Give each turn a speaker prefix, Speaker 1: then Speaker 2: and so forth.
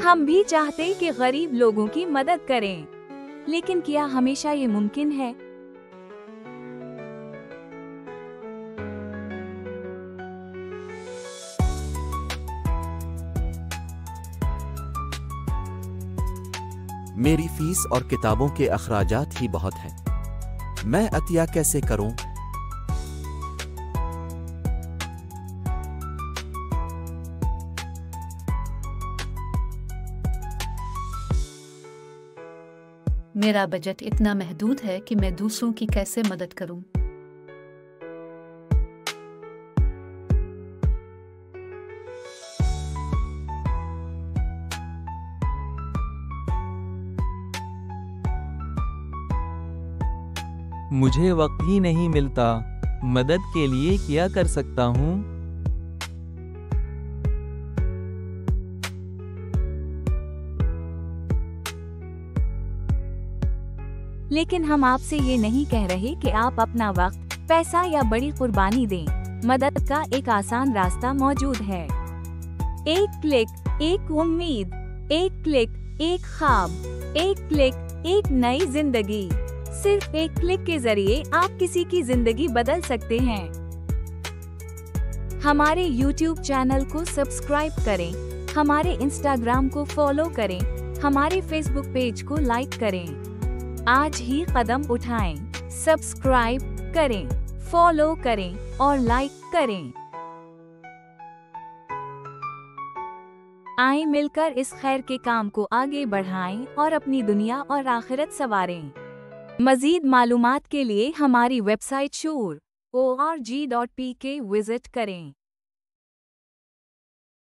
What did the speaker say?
Speaker 1: हम भी चाहते कि गरीब लोगों की मदद करें, लेकिन क्या हमेशा ये मुमकिन है?
Speaker 2: मेरी फीस और किताबों के अखराजात ही बहुत हैं। मैं अतिया कैसे करूं?
Speaker 3: मेरा बजट इतना महदूद है कि मैं दूसरों की कैसे मदद करूं?
Speaker 4: मुझे वक्त ही नहीं मिलता। मदद के लिए क्या कर सकता हूँ?
Speaker 1: लेकिन हम आपसे ये नहीं कह रहे कि आप अपना वक्त, पैसा या बड़ी कुर्बानी दें। मदद का एक आसान रास्ता मौजूद है। एक क्लिक, एक उम्मीद। एक क्लिक, एक ख्वाब। एक क्लिक, एक नई जिंदगी। सिर्फ एक क्लिक के जरिए आप किसी की जिंदगी बदल सकते हैं। हमारे YouTube चैनल को सब्सक्राइब करें, हमारे Instagram को फॉलो करें, हमारे Facebook पेज को लाइक करें। आज ही कदम उठाएं, सब्सक्राइब करें, फॉलो करें और लाइक करें। आइए मिलकर इस खैर के काम को आगे बढ़ाएं और अपनी दुनिया और आखिरत संवारें। मजीद मालूमात के लिए हमारी वेबसाइट shur.org.pk विजिट करें।